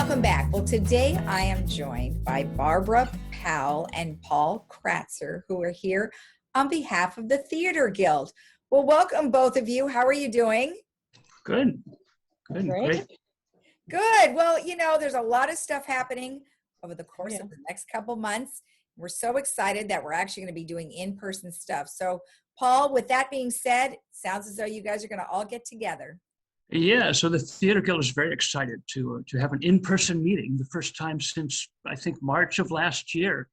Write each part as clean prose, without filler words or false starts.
welcome back. Well, today I am joined by Barbara Powell and Paul Kratzer, who are here on behalf of the Theater Guild. Well, welcome both of you. How are you doing? Good. Great. Good. Well, you know, there's a lot of stuff happening over the course of the next couple months. We're so excited that we're actually going to be doing in-person stuff. So, Paul, with that being said, sounds as though you guys are going to all get together. Yeah, so the Theater Guild is very excited to have an in-person meeting, the first time since I think March of last year.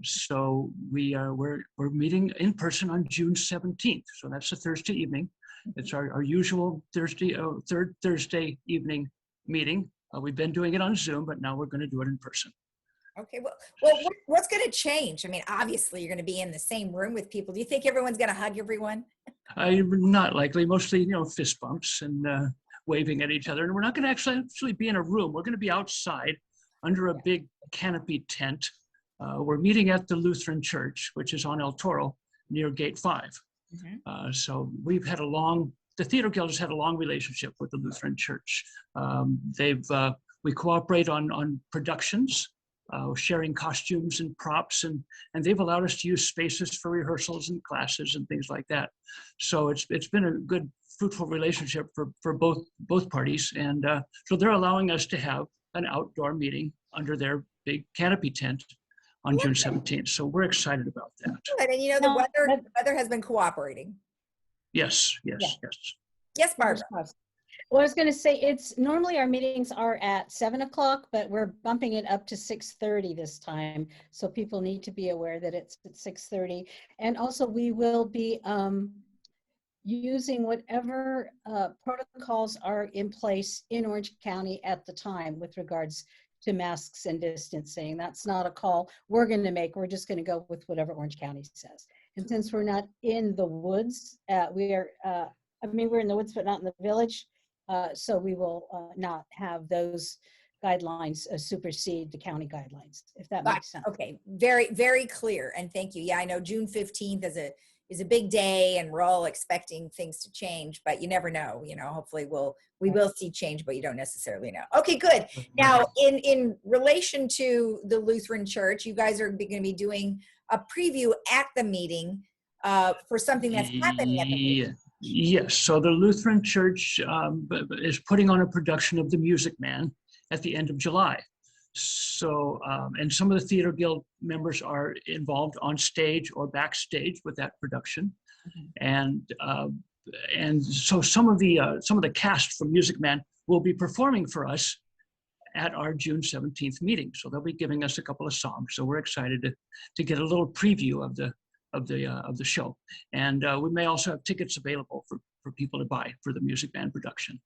So we're meeting in person on June 17th. So that's a Thursday evening. It's our usual third Thursday evening meeting. We've been doing it on Zoom, but now we're going to do it in person. Okay, well, what's going to change? I mean, obviously, you're going to be in the same room with people. Do you think everyone's going to hug everyone? Not likely. Mostly, fist bumps and waving at each other. And we're not going to actually be in a room. We're going to be outside under a big canopy tent. We're meeting at the Lutheran Church, which is on El Toro near Gate 5. Mm-hmm. So we've had the Theater Guild has had a long relationship with the Lutheran Church. We cooperate on productions. Sharing costumes and props, and they've allowed us to use spaces for rehearsals and classes and things like that. So it's been a good, fruitful relationship for both parties, and so they're allowing us to have an outdoor meeting under their big canopy tent on June 17th. So we're excited about that. Good. And the weather has been cooperating. Yes. Yes, Barbara. Well, I was going to say, normally our meetings are at 7 o'clock, but we're bumping it up to 6:30 this time. So people need to be aware that it's at 6:30. And also we will be using whatever protocols are in place in Orange County at the time with regards to masks and distancing. That's not a call we're going to make. We're just going to go with whatever Orange County says. And since we're not in the woods, we're in the woods, but not in the village. So we will not have those guidelines supersede the county guidelines, if that makes sense. Okay, very, very clear, and thank you. Yeah, I know June 15th is a big day, and we're all expecting things to change, but you never know. Hopefully we will see change, but you don't necessarily know. Okay, good. Now, in relation to the Lutheran Church, you guys are going to be doing a preview at the meeting for something that's happening at the meeting. Yes, so the Lutheran Church is putting on a production of The Music Man at the end of July. So, and some of the Theater Guild members are involved on stage or backstage with that production. Mm-hmm. And so some of the cast from Music Man will be performing for us at our June 17th meeting. So they'll be giving us a couple of songs. So we're excited to get a little preview of the show, and we may also have tickets available for people to buy for the Music Man production.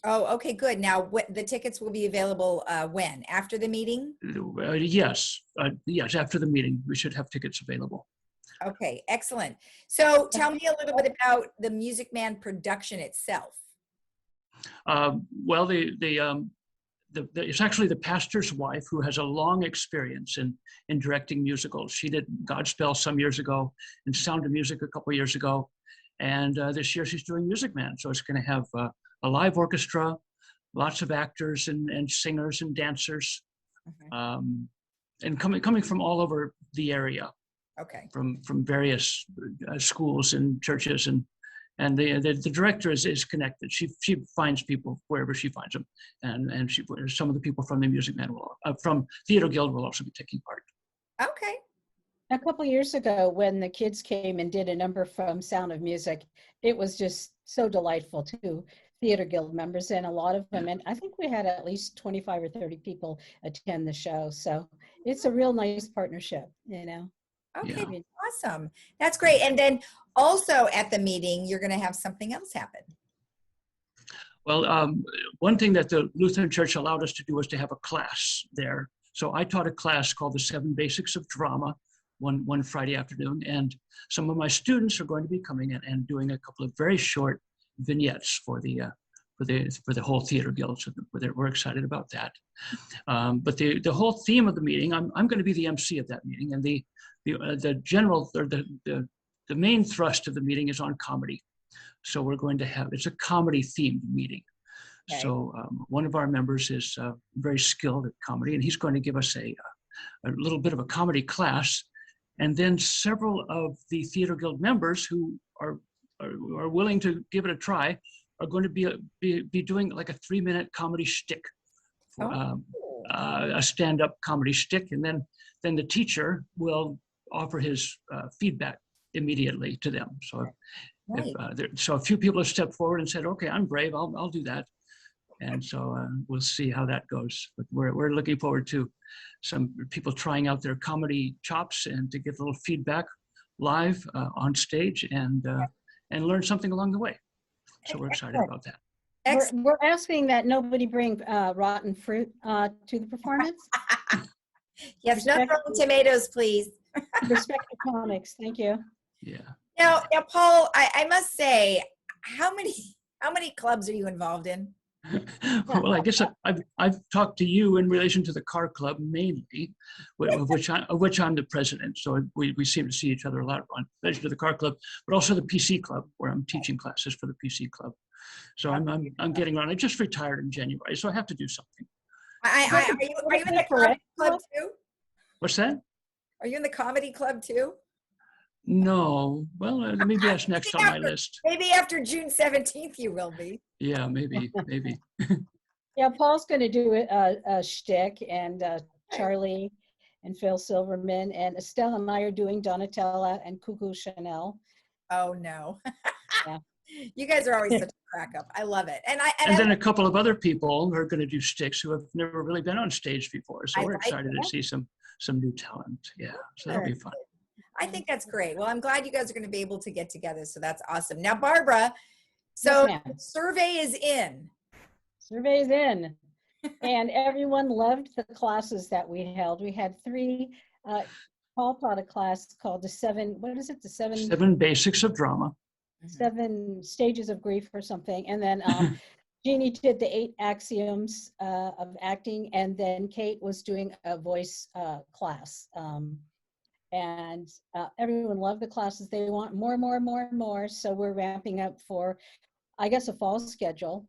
Oh, okay, good. Now, the tickets will be available when? After the meeting? Yes, after the meeting, we should have tickets available. Okay, excellent. So tell me a little bit about the Music Man production itself. Well, it's actually the pastor's wife who has a long experience in directing musicals. She did Godspell some years ago and Sound of Music a couple years ago. And this year she's doing Music Man. So it's going to have a live orchestra, lots of actors and singers and dancers, and coming from all over the area. Okay. From various schools and churches, and the director is connected. She finds people wherever she finds them, and some of the people from the Music Man from Theater Guild will also be taking part. Okay. A couple of years ago, when the kids came and did a number from Sound of Music, it was just so delightful to Theater Guild members, and a lot of them. And I think we had at least 25 or 30 people attend the show. So it's a real nice partnership, Okay, yeah. Awesome. That's great. And then also at the meeting, you're going to have something else happen. Well, one thing that the Lutheran Church allowed us to do was to have a class there. So I taught a class called The 7 Basics of Drama one Friday afternoon, and some of my students are going to be coming in and doing a couple of very short vignettes for the whole Theater Guild. So we're excited about that. But the whole theme of the meeting, I'm going to be the MC of that meeting, and the main thrust of the meeting is on comedy. So we're going to have, it's a comedy themed meeting. So one of our members is very skilled at comedy, and he's going to give us a little bit of a comedy class. And then several of the Theater Guild members who are willing to give it a try are going to be doing like a 3-minute comedy shtick, a stand-up comedy shtick, and then the teacher will offer his feedback immediately to them. So so a few people have stepped forward and said, "Okay, I'm brave. I'll do that." And so we'll see how that goes. But we're looking forward to some people trying out their comedy chops and to get a little feedback live on stage and learn something along the way. So we're excited about that. We're asking that nobody bring rotten fruit to the performance. Yes, no throwing tomatoes, please. Respect the comics. Thank you. Yeah. Now, Paul, I must say, how many clubs are you involved in? Well, I guess I've talked to you in relation to the car club mainly, of which I'm the president. So we seem to see each other a lot in relation to the car club, but also the PC club, where I'm teaching classes for the PC club. So I'm getting around. I just retired in January, so I have to do something. Are you in the comedy club too? What's that? Are you in the comedy club too? No. Well, maybe that's next on my list. Maybe after June 17th you will be. Yeah, maybe. Yeah, Paul's going to do a shtick, and Charlie and Phil Silverman and Estelle and I are doing Donatella and Cuckoo Chanel. Oh no. Yeah. You guys are always such a crack up. I love it. And then a couple of other people are going to do shticks who have never really been on stage before. So we're excited to see some new talent. Yeah, so that'll be fun. I think that's great. Well, I'm glad you guys are going to be able to get together. So that's awesome. Now, Barbara, so the survey is in. Survey is in. And everyone loved the classes that we held. We had 3, Paul taught a class called the 7 Basics of Drama. 7 Stages of Grief or something. And then Jeannie did the 8 Axioms of Acting. And then Kate was doing a voice class. And everyone loved the classes. They want more. So we're ramping up for, I guess, a fall schedule.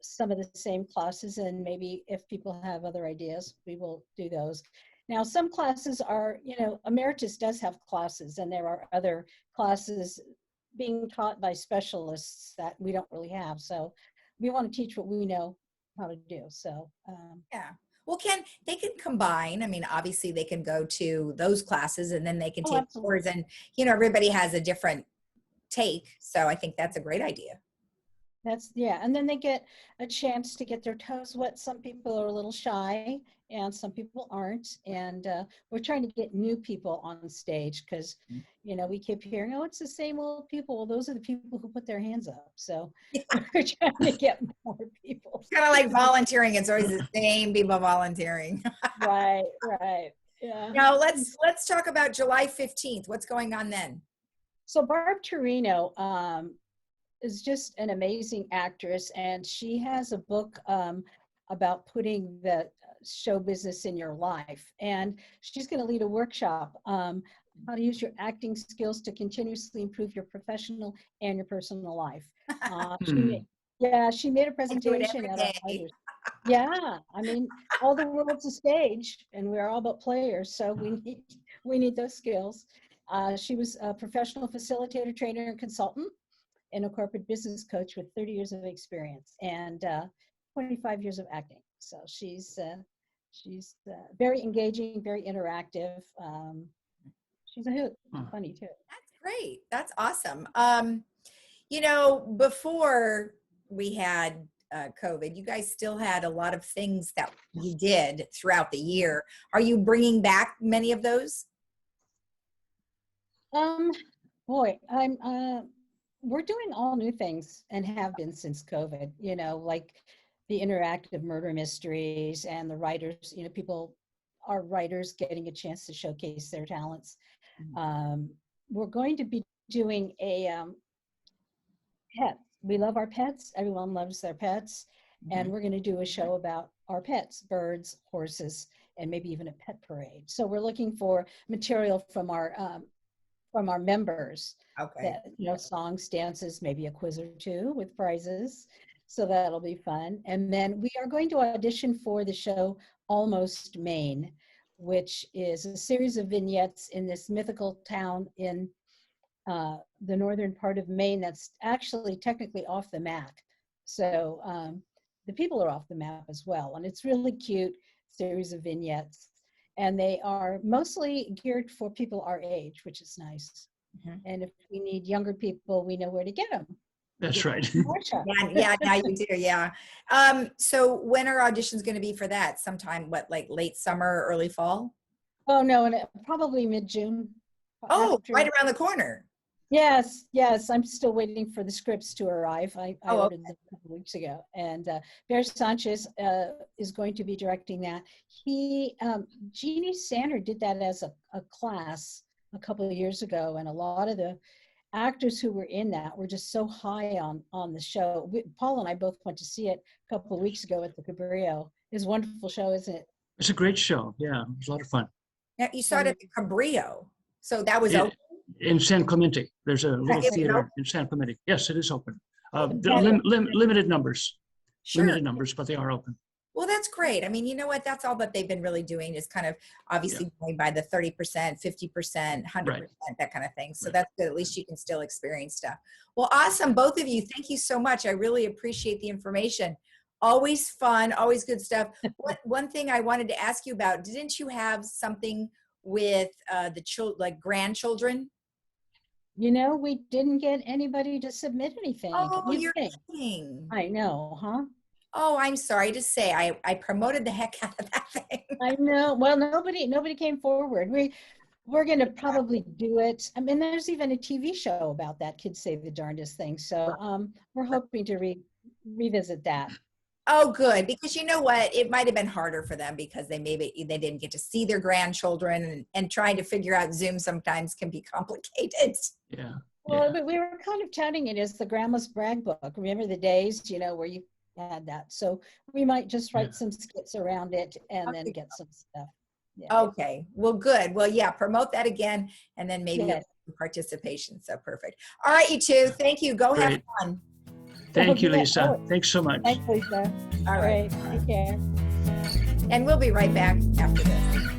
Some of the same classes, and maybe if people have other ideas, we will do those. Now, some classes are, Emeritus does have classes, and there are other classes being taught by specialists that we don't really have. So we want to teach what we know how to do. So yeah. Well, they can combine. I mean, obviously they can go to those classes and then they can take yours, and everybody has a different take. So I think that's a great idea. And then they get a chance to get their toes wet. Some people are a little shy and some people aren't. And we're trying to get new people on stage because, we keep hearing, oh, it's the same old people. Well, those are the people who put their hands up. So we're trying to get more people. It's kind of like volunteering. It's always the same people volunteering. Right. Yeah. Now let's talk about July 15th. What's going on then? So Barb Torino is just an amazing actress, and she has a book about putting the show business in your life. And she's going to lead a workshop, how to use your acting skills to continuously improve your professional and your personal life. She made a presentation at our writers. Yeah, I mean, all the world's a stage, and we're all about players, so we need those skills. She was a professional facilitator, trainer, and consultant, and a corporate business coach with 30 years of experience and 25 years of acting. So she's very engaging, very interactive. She's a hoot, funny too. That's great. That's awesome. Before we had COVID, you guys still had a lot of things that you did throughout the year. Are you bringing back many of those? We're doing all new things and have been since COVID, like the interactive murder mysteries and the writers, our writers getting a chance to showcase their talents. We're going to be doing a pets. We love our pets. Everyone loves their pets. And we're going to do a show about our pets, birds, horses, and maybe even a pet parade. So we're looking for material from our members. Okay. That, songs, dances, maybe a quiz or two with prizes. So that'll be fun. And then we are going to audition for the show Almost Maine, which is a series of vignettes in this mythical town in the northern part of Maine that's actually technically off the map. So the people are off the map as well. And it's really cute series of vignettes. And they are mostly geared for people our age, which is nice. And if we need younger people, we know where to get them. That's right. Yeah, now you do, yeah. So when are auditions going to be for that? Sometime, what, like late summer, early fall? Oh, no, and probably mid-June. Oh, right around the corner. Yes, yes. I'm still waiting for the scripts to arrive. I Oh, ordered them a couple weeks ago. And Bear Sanchez is going to be directing that. Jeannie Sander did that as a class a couple of years ago. And a lot of the actors who were in that were just so high on the show. Paul and I both went to see it a couple of weeks ago at the Cabrillo. It's a wonderful show, isn't it? It's a great show. Yeah, it was a lot of fun. Now, you saw it at the Cabrillo. So that was open? In San Clemente. There's a little Is it theater open? in San Clemente. Yes, it is open. Yeah. Limited numbers. Sure. Limited numbers, but they are open. Well, that's great. I mean, you know what? That's all that they've been really doing is kind of obviously going by the 30%, 50%, 100%, that kind of thing. So that's good. At least you can still experience stuff. Well, awesome. Both of you. Thank you so much. I really appreciate the information. Always fun, always good stuff. One thing I wanted to ask you about, didn't you have something with like grandchildren? You know, we didn't get anybody to submit anything. Oh, You'd you're think. kidding. I know, huh? Oh, I'm sorry to say, I promoted the heck out of that thing. I know. Well, nobody came forward. We're going to probably do it. I mean, there's even a TV show about that. Kids say the darndest thing. So we're hoping to revisit that. Oh, good. Because you know what? It might have been harder for them because they didn't get to see their grandchildren, and trying to figure out Zoom sometimes can be complicated. Yeah. Well, but we were kind of touting it as the grandma's brag book. Remember the days, where you had that. So we might just write some skits around it and then get some stuff. Yeah. Okay. Well, good. Well, yeah, promote that again, and then maybe Yes. participation. So perfect. All right, you two. Thank you. Go have Great. fun. Thank you, Yeah. Lisa. Oh, Thanks so much. thanks, Lisa. All right. Take care. And we'll be right back after this.